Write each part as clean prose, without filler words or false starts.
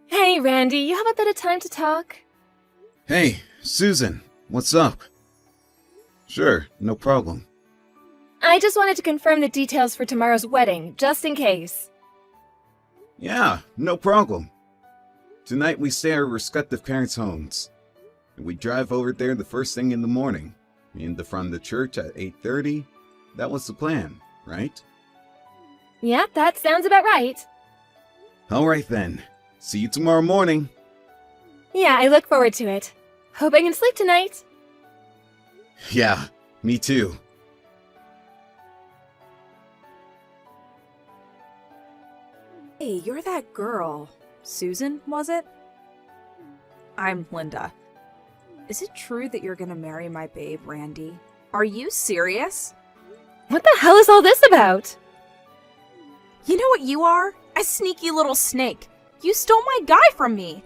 Hey, Randy, you have a bit of time to talk? Hey, Susan, what's up? Sure, no problem. I just wanted to confirm the details for tomorrow's wedding, just in case. Yeah, no problem. Tonight we stay at our respective parents' homes. And we drive over there the first thing in the morning. In the front of the church at 8:30. That was the plan, right? Yep, that sounds about right. Alright then. See you tomorrow morning. Yeah, I look forward to it. Hope I can sleep tonight. Yeah, me too. Hey, you're that girl. Susan, was it? I'm Linda. Is it true that you're gonna marry my babe, Randy? Are you serious? What the hell is all this about? You know what you are? A sneaky little snake. You stole my guy from me.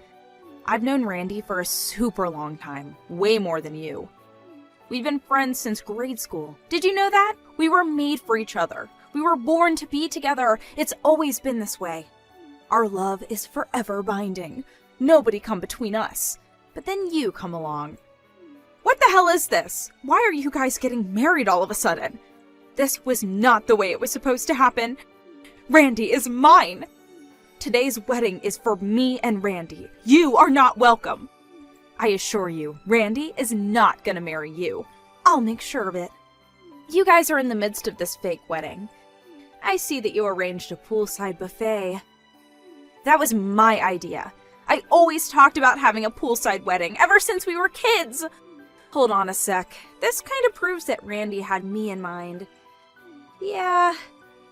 I've known Randy for a super long time, way more than you. We've been friends since grade school. Did you know that? We were made for each other. We were born to be together. It's always been this way. Our love is forever binding. Nobody come between us. But then you come along. What the hell is this? Why are you guys getting married all of a sudden? This was not the way it was supposed to happen. Randy is mine. Today's wedding is for me and Randy. You are not welcome. I assure you, Randy is not gonna marry you. I'll make sure of it. You guys are in the midst of this fake wedding. I see that you arranged a poolside buffet. That was my idea. I always talked about having a poolside wedding ever since we were kids. Hold on a sec. This kind of proves that Randy had me in mind. Yeah,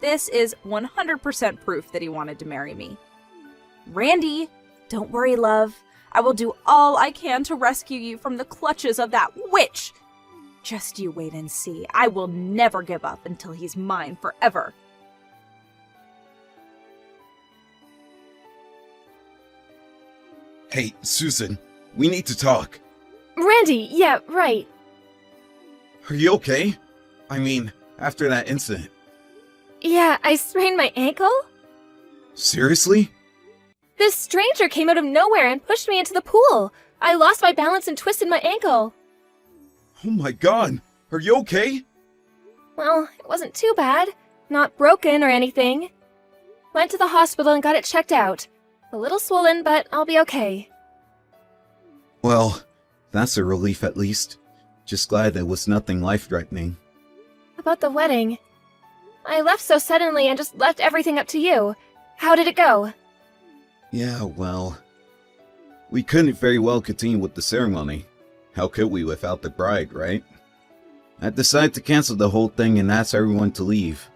this is 100% proof that he wanted to marry me. Randy, don't worry, love. I will do all I can to rescue you from the clutches of that witch. Just you wait and see. I will never give up until he's mine forever. Hey, Susan, we need to talk. Randy, yeah, right. Are you okay? I mean, after that incident. Yeah, I sprained my ankle? Seriously? This stranger came out of nowhere and pushed me into the pool. I lost my balance and twisted my ankle. Oh my god, are you okay? Well, it wasn't too bad. Not broken or anything. Went to the hospital and got it checked out. A little swollen, but I'll be okay. Well, that's a relief at least. Just glad there was nothing life-threatening. About the wedding. I left so suddenly and just left everything up to you. How did it go? Yeah, well, we couldn't very well continue with the ceremony. How could we without the bride, right? I decided to cancel the whole thing and ask everyone to leave.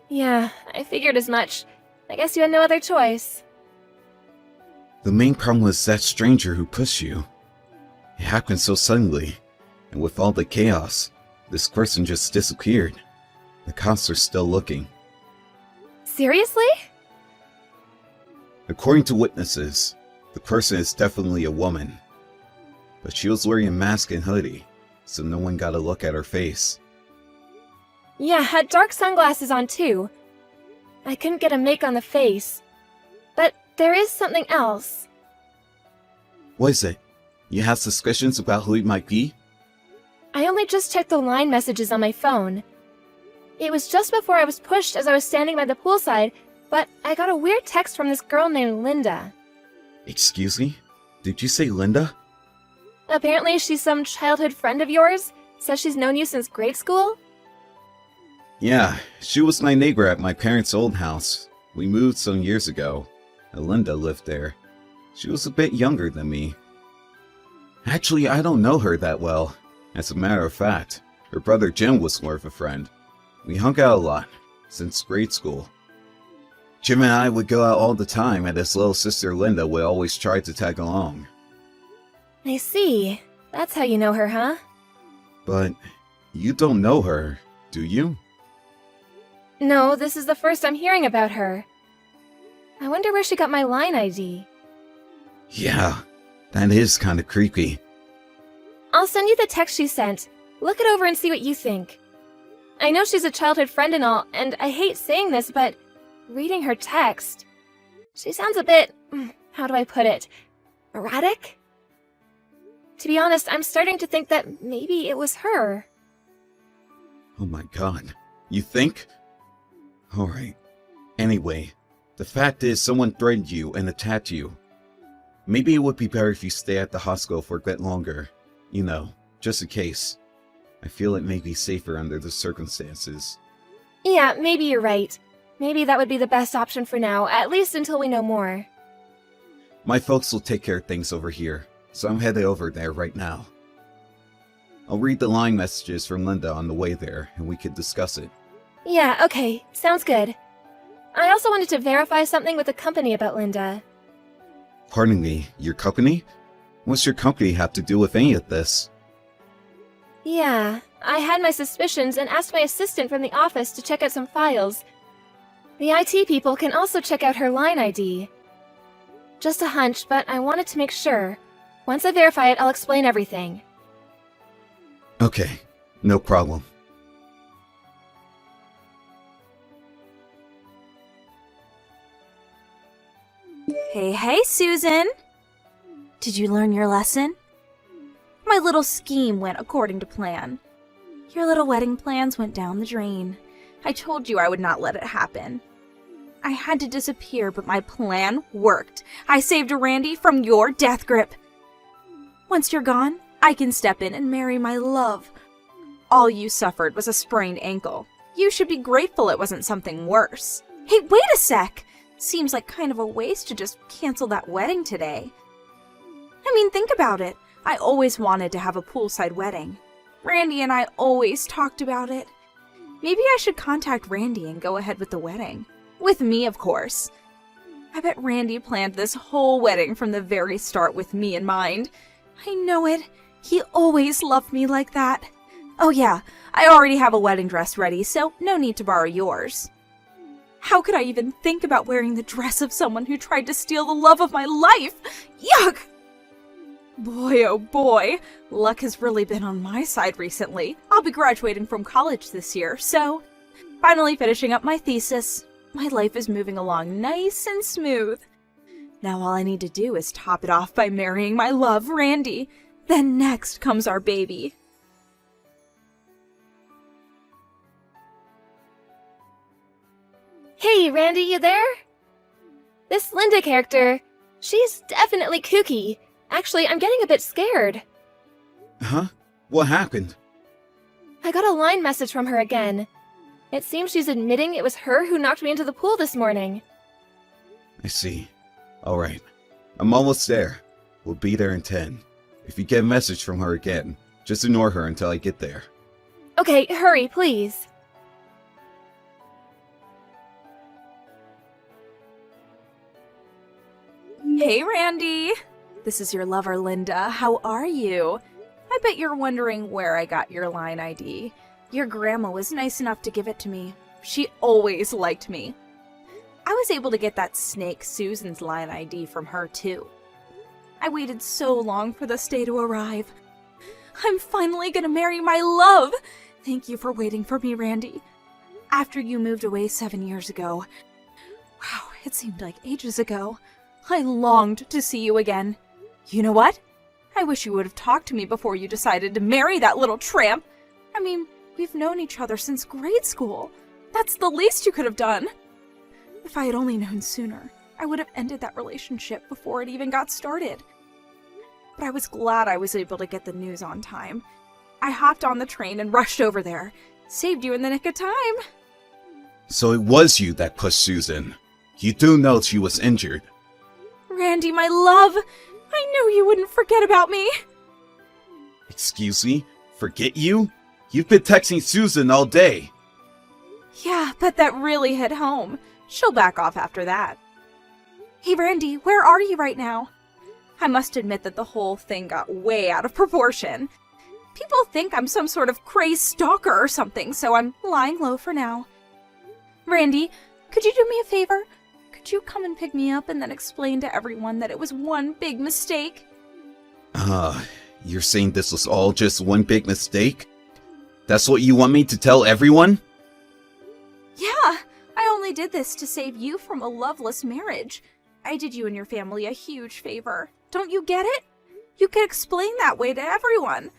Yeah, I figured as much. I guess you had no other choice. The main problem was that stranger who pushed you. It happened so suddenly, and with all the chaos, this person just disappeared. The cops are still looking. Seriously? According to witnesses, the person is definitely a woman. But she was wearing a mask and hoodie, so no one got a look at her face. Yeah, had dark sunglasses on too. I couldn't get a make on the face. But there is something else. What is it? You have suspicions about who it might be? I only just checked the line messages on my phone. It was just before I was pushed as I was standing by the poolside, but I got a weird text from this girl named Linda. Excuse me? Did you say Linda? Apparently she's some childhood friend of yours. Says she's known you since grade school. Yeah, she was my neighbor at my parents' old house. We moved some years ago, and Linda lived there. She was a bit younger than me. Actually, I don't know her that well. As a matter of fact, her brother Jim was more of a friend. We hung out a lot, since grade school. Jim and I would go out all the time, and his little sister Linda would always try to tag along. I see. That's how you know her, huh? But you don't know her, do you? No, this is the first I'm hearing about her. I wonder where she got my line ID. Yeah, that is kinda creepy. I'll send you the text she sent. Look it over and see what you think. I know she's a childhood friend and all, and I hate saying this, but reading her text, She sounds a bit, how do I put it, erratic? To be honest, I'm starting to think that maybe it was her. Oh my god. You think? Alright. Anyway, the fact is someone threatened you and attacked you. Maybe it would be better if you stay at the hospital for a bit longer. You know, just in case. I feel it may be safer under the circumstances. Yeah, maybe you're right. Maybe that would be the best option for now, at least until we know more. My folks will take care of things over here, so I'm headed over there right now. I'll read the line messages from Linda on the way there, and we could discuss it. Yeah, okay, sounds good. I also wanted to verify something with the company about Linda. Pardon me, your company? What's your company have to do with any of this? Yeah, I had my suspicions and asked my assistant from the office to check out some files. The IT people can also check out her line ID. Just a hunch, but I wanted to make sure. Once I verify it, I'll explain everything. Okay, no problem. Hey, Susan! Did you learn your lesson? My little scheme went according to plan. Your little wedding plans went down the drain. I told you I would not let it happen. I had to disappear, but my plan worked. I saved Randy from your death grip. Once you're gone, I can step in and marry my love. All you suffered was a sprained ankle. You should be grateful it wasn't something worse. Hey, wait a sec! Seems like kind of a waste to just cancel that wedding today. I mean, think about it. I always wanted to have a poolside wedding. Randy and I always talked about it. Maybe I should contact Randy and go ahead with the wedding. With me, of course. I bet Randy planned this whole wedding from the very start with me in mind. I know it. He always loved me like that. Oh yeah, I already have a wedding dress ready, so no need to borrow yours. How could I even think about wearing the dress of someone who tried to steal the love of my life? Yuck! Boy, oh boy, luck has really been on my side recently. I'll be graduating from college this year, so finally finishing up my thesis. My life is moving along nice and smooth. Now all I need to do is top it off by marrying my love, Randy. Then next comes our baby. Hey, Randy, you there? This Linda character, she's definitely kooky. Actually, I'm getting a bit scared. Huh? What happened? I got a line message from her again. It seems she's admitting it was her who knocked me into the pool this morning. I see. Alright. I'm almost there. We'll be there in 10. If you get a message from her again, just ignore her until I get there. Okay, hurry, please. Hey, Randy! This is your lover, Linda. How are you? I bet you're wondering where I got your line ID. Your grandma was nice enough to give it to me. She always liked me. I was able to get that snake Susan's line ID from her, too. I waited so long for this day to arrive. I'm finally gonna marry my love! Thank you for waiting for me, Randy. After you moved away 7 years ago. Wow, it seemed like ages ago. I longed to see you again. You know what? I wish you would have talked to me before you decided to marry that little tramp. I mean, we've known each other since grade school. That's the least you could have done. If I had only known sooner, I would have ended that relationship before it even got started. But I was glad I was able to get the news on time. I hopped on the train and rushed over there. Saved you in the nick of time. So it was you that pushed Susan. You do know she was injured. Randy, my love! I knew you wouldn't forget about me! Excuse me? Forget you? You've been texting Susan all day. Yeah, but that really hit home. She'll back off after that. Hey, Randy, where are you right now? I must admit that the whole thing got way out of proportion. People think I'm some sort of crazed stalker or something, so I'm lying low for now. Randy, could you do me a favor? Could you come and pick me up and then explain to everyone that it was one big mistake? You're saying this was all just one big mistake? That's what you want me to tell everyone? Yeah, I only did this to save you from a loveless marriage. I did you and your family a huge favor. Don't you get it? You could explain that way to everyone.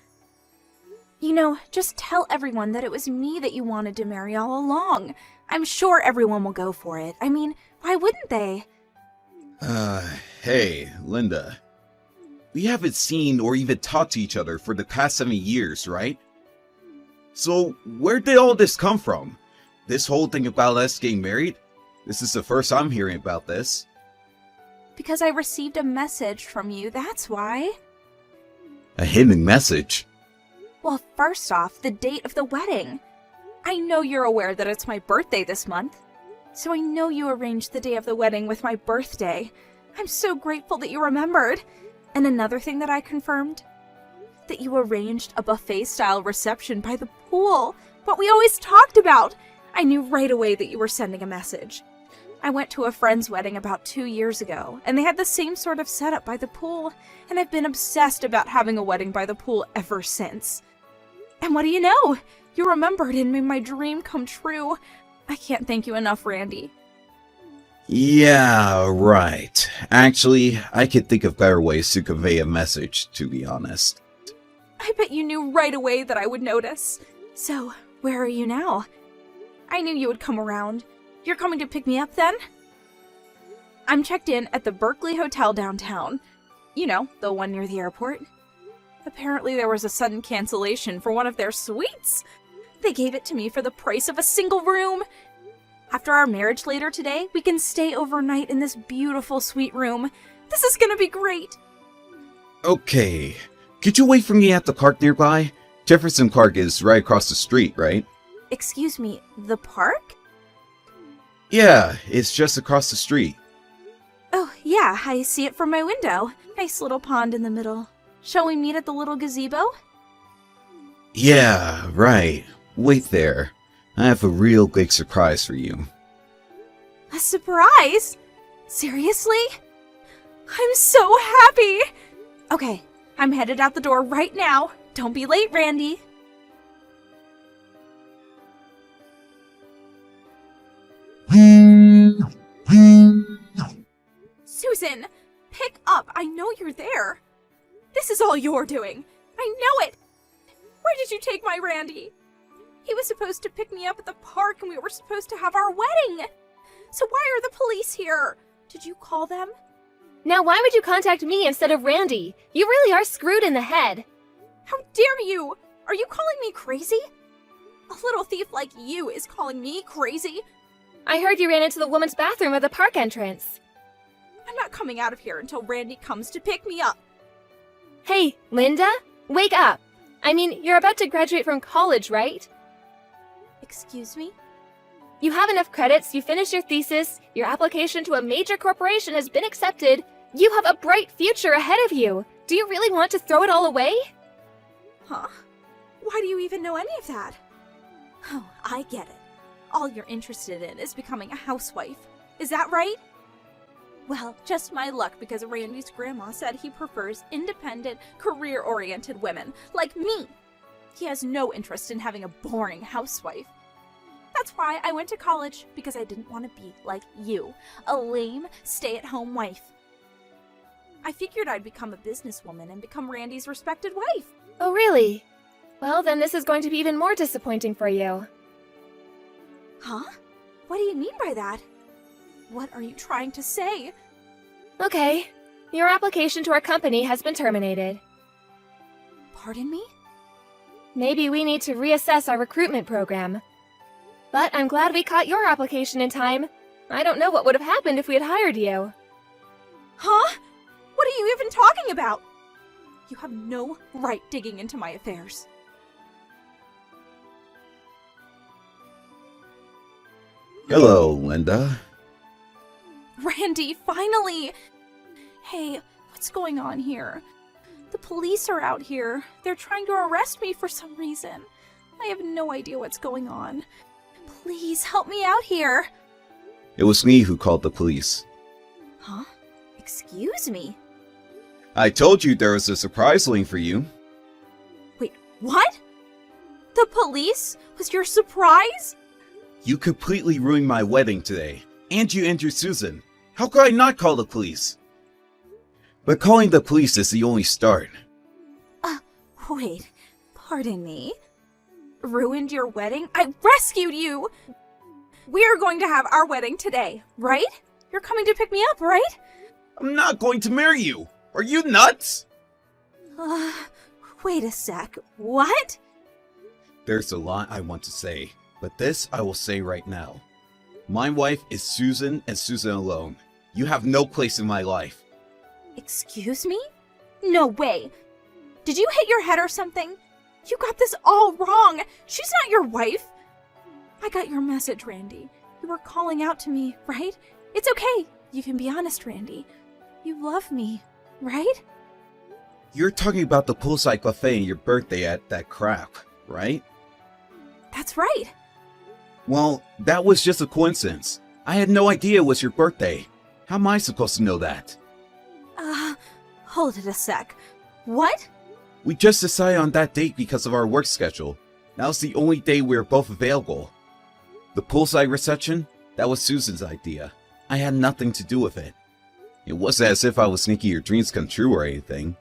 You know, just tell everyone that it was me that you wanted to marry all along. I'm sure everyone will go for it. I mean, why wouldn't they? Hey, Linda. We haven't seen or even talked to each other for the past 7 years, right? So, where did all this come from? This whole thing about us getting married? This is the first I'm hearing about this. Because I received a message from you, that's why. A hidden message? Well, first off, the date of the wedding. I know you're aware that it's my birthday this month. So I know you arranged the day of the wedding with my birthday. I'm so grateful that you remembered. And another thing that I confirmed? That you arranged a buffet-style reception by the pool. What we always talked about. I knew right away that you were sending a message. I went to a friend's wedding about 2 years ago, and they had the same sort of setup by the pool, and I've been obsessed about having a wedding by the pool ever since. And what do you know? You remembered and made my dream come true. I can't thank you enough, Randy. Yeah, right. Actually, I could think of better ways to convey a message, to be honest. I bet you knew right away that I would notice. So, where are you now? I knew you would come around. You're coming to pick me up then? I'm checked in at the Berkeley Hotel downtown. You know, the one near the airport. Apparently there was a sudden cancellation for one of their suites. They gave it to me for the price of a single room. After our marriage later today, we can stay overnight in this beautiful suite room. This is gonna be great. Okay. Could you wait for me at the park nearby? Jefferson Park is right across the street, right? Excuse me, the park? Yeah, it's just across the street. Oh, yeah, I see it from my window. Nice little pond in the middle. Shall we meet at the little gazebo? Yeah, right. Wait there. I have a real big surprise for you. A surprise? Seriously? I'm so happy! Okay, I'm headed out the door right now. Don't be late, Randy. Susan, pick up. I know you're there. This is all you're doing. I know it. Where did you take my Randy? He was supposed to pick me up at the park and we were supposed to have our wedding. So why are the police here? Did you call them? Now why would you contact me instead of Randy? You really are screwed in the head. How dare you? Are you calling me crazy? A little thief like you is calling me crazy. I heard you ran into the woman's bathroom at the park entrance. I'm not coming out of here until Randy comes to pick me up. Hey, Linda? Wake up! I mean, you're about to graduate from college, right? Excuse me? You have enough credits, you finished your thesis, your application to a major corporation has been accepted. You have a bright future ahead of you. Do you really want to throw it all away? Huh? Why do you even know any of that? Oh, I get it. All you're interested in is becoming a housewife. Is that right? Well, just my luck because Randy's grandma said he prefers independent, career-oriented women like me. He has no interest in having a boring housewife. That's why I went to college, because I didn't want to be like you, a lame, stay-at-home wife. I figured I'd become a businesswoman and become Randy's respected wife. Oh, really? Well, then this is going to be even more disappointing for you. Huh? What do you mean by that? What are you trying to say? Okay. Your application to our company has been terminated. Pardon me? Maybe we need to reassess our recruitment program. But I'm glad we caught your application in time. I don't know what would have happened if we had hired you. Huh? What are you even talking about? You have no right digging into my affairs. Hello, Linda. Randy, finally! Hey, what's going on here? The police are out here. They're trying to arrest me for some reason. I have no idea what's going on. Please help me out here. It was me who called the police. Huh? Excuse me? I told you there was a surprise waiting for you. Wait, what? The police was your surprise? You completely ruined my wedding today. And you injured Susan. How could I not call the police? But calling the police is the only start. Wait, pardon me? Ruined your wedding? I rescued you! We're going to have our wedding today, right? You're coming to pick me up, right? I'm not going to marry you! Are you nuts? Wait a sec. What? There's a lot I want to say, but this I will say right now. My wife is Susan and Susan alone. You have no place in my life. Excuse me? No way. Did you hit your head or something? You got this all wrong. She's not your wife. I got your message, Randy. You were calling out to me, right? It's okay. You can be honest, Randy. You love me, right? You're talking about the poolside buffet and your birthday at that crap, right? That's right. Well, that was just a coincidence. I had no idea it was your birthday. How am I supposed to know that? Hold it a sec. What? We just decided on that date because of our work schedule. Now's the only day we're both available. The poolside reception? That was Susan's idea. I had nothing to do with it. It wasn't as if I was making your dreams come true or anything.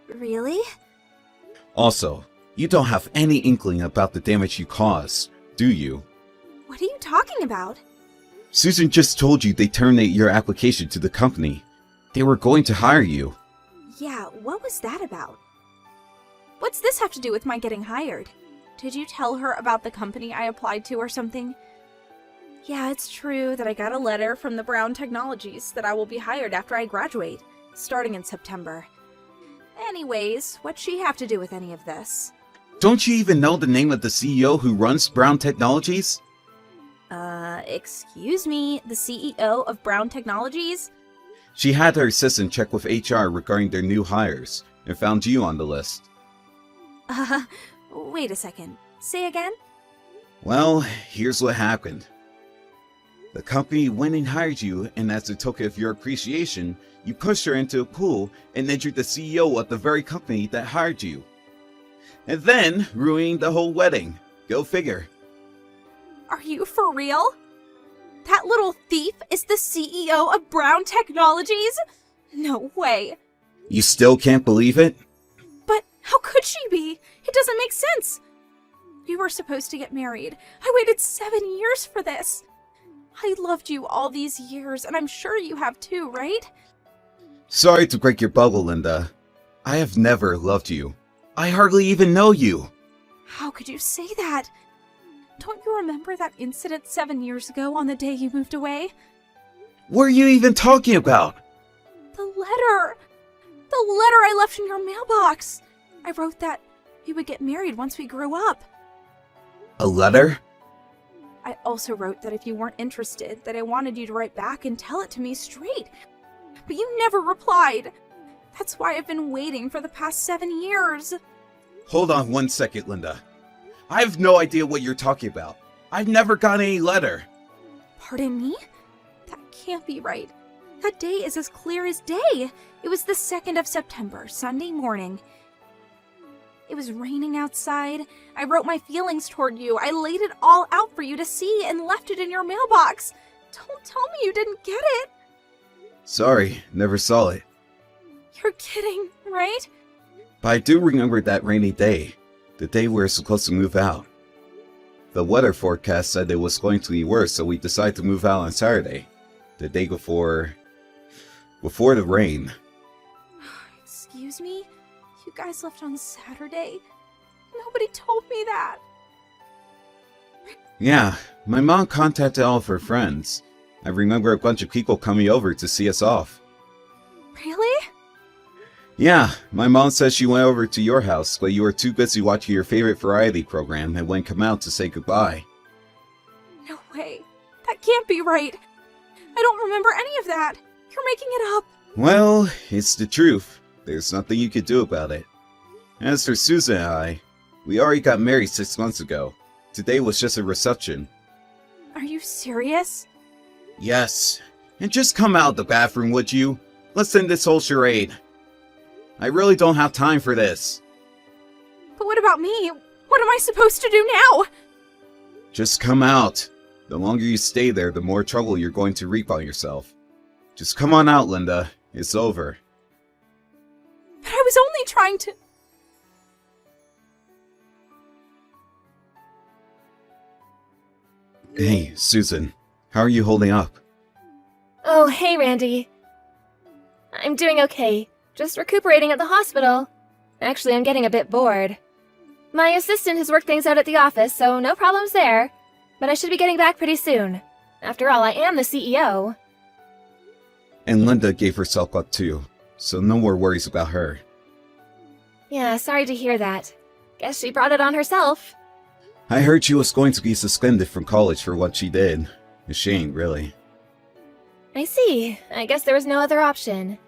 Really? Also, you don't have any inkling about the damage you caused, do you? What are you talking about? Susan just told you they terminated your application to the company. They were going to hire you. Yeah, what was that about? What's this have to do with my getting hired? Did you tell her about the company I applied to or something? Yeah, it's true that I got a letter from the Brown Technologies that I will be hired after I graduate, starting in September. Anyways, what's she have to do with any of this? Don't you even know the name of the CEO who runs Brown Technologies? Excuse me, the CEO of Brown Technologies? She had her assistant check with HR regarding their new hires, and found you on the list. Wait a second. Say again? Well, here's what happened. The company went and hired you, and as a token of your appreciation, you pushed her into a pool and injured the CEO of the very company that hired you. And then ruining the whole wedding. Go figure. Are you for real? That little thief is the CEO of Brown Technologies? No way. You still can't believe it? But how could she be? It doesn't make sense. We were supposed to get married. I waited 7 years for this. I loved you all these years, and I'm sure you have too, right? Sorry to break your bubble, Linda. I have never loved you. I hardly even know you. How could you say that? Don't you remember that incident 7 years ago on the day you moved away? What are you even talking about? The letter! The letter I left in your mailbox! I wrote that we would get married once we grew up. A letter? I also wrote that if you weren't interested, that I wanted you to write back and tell it to me straight. But you never replied. That's why I've been waiting for the past 7 years. Hold on 1 second, Linda. I have no idea what you're talking about. I've never gotten any letter. Pardon me? That can't be right. That day is as clear as day. It was the 2nd of September, Sunday morning. It was raining outside. I wrote my feelings toward you. I laid it all out for you to see and left it in your mailbox. Don't tell me you didn't get it. Sorry, never saw it. You're kidding, right? But I do remember that rainy day. The day we were supposed to move out. The weather forecast said it was going to be worse, so we decided to move out on Saturday. The day before the rain. Excuse me? You guys left on Saturday? Nobody told me that. Yeah, my mom contacted all of her friends. I remember a bunch of people coming over to see us off. Really? Yeah, my mom says she went over to your house, but you were too busy watching your favorite variety program and wouldn't come out to say goodbye. No way. That can't be right. I don't remember any of that. You're making it up. Well, it's the truth. There's nothing you could do about it. As for Susan and I, we already got married 6 months ago. Today was just a reception. Are you serious? Yes. And just come out of the bathroom, would you? Let's end this whole charade. I really don't have time for this. But what about me? What am I supposed to do now? Just come out. The longer you stay there, the more trouble you're going to reap on yourself. Just come on out, Linda. It's over. But I was only trying to... Hey, Susan. How are you holding up? Oh, hey, Randy. I'm doing okay. Just recuperating at the hospital. Actually, I'm getting a bit bored. My assistant has worked things out at the office, so no problems there. But I should be getting back pretty soon. After all, I am the CEO. And Linda gave herself up too, so no more worries about her. Yeah, sorry to hear that. Guess she brought it on herself. I heard she was going to be suspended from college for what she did. A shame, really. I see. I guess there was no other option.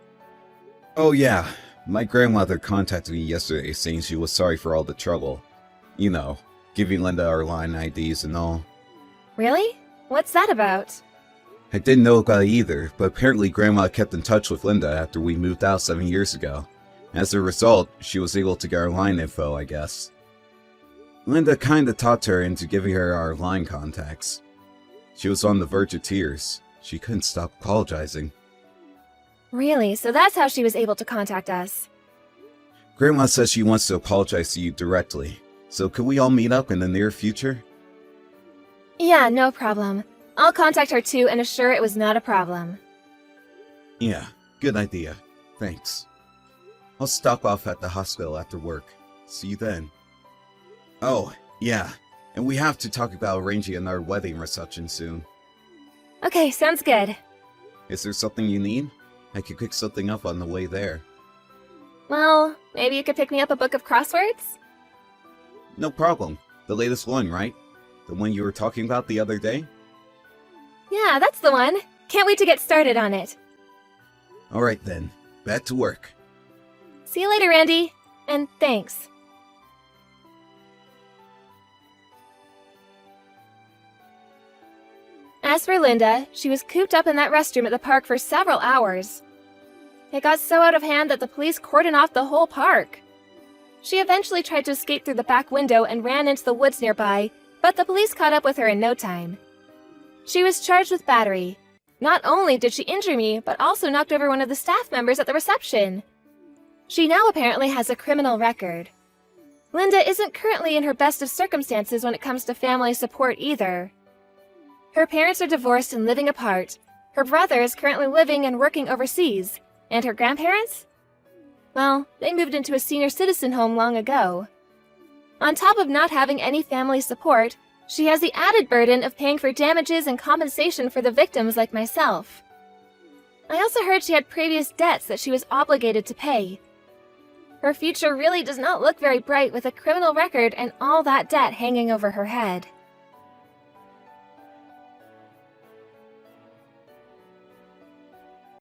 Oh yeah, my grandmother contacted me yesterday saying she was sorry for all the trouble. You know, giving Linda our line IDs and all. Really? What's that about? I didn't know about it either, but apparently Grandma kept in touch with Linda after we moved out 7 years ago. As a result, she was able to get our line info, I guess. Linda kinda talked her into giving her our line contacts. She was on the verge of tears. She couldn't stop apologizing. Really? So that's how she was able to contact us. Grandma says she wants to apologize to you directly. So could we all meet up in the near future? Yeah, no problem. I'll contact her too and assure it was not a problem. Yeah, good idea. Thanks. I'll stop off at the hospital after work. See you then. Oh, yeah. And we have to talk about arranging another wedding reception soon. Okay, sounds good. Is there something you need? I could pick something up on the way there. Well, maybe you could pick me up a book of crosswords? No problem. The latest one, right? The one you were talking about the other day? Yeah, that's the one. Can't wait to get started on it. Alright then. Back to work. See you later, Randy. And thanks. As for Linda, she was cooped up in that restroom at the park for several hours. It got so out of hand that the police cordoned off the whole park. She eventually tried to escape through the back window and ran into the woods nearby, but the police caught up with her in no time. She was charged with battery. Not only did she injure me, but also knocked over one of the staff members at the reception. She now apparently has a criminal record. Linda isn't currently in her best of circumstances when it comes to family support either. Her parents are divorced and living apart. Her brother is currently living and working overseas. And her grandparents? Well, they moved into a senior citizen home long ago. On top of not having any family support, she has the added burden of paying for damages and compensation for the victims like myself. I also heard she had previous debts that she was obligated to pay. Her future really does not look very bright with a criminal record and all that debt hanging over her head.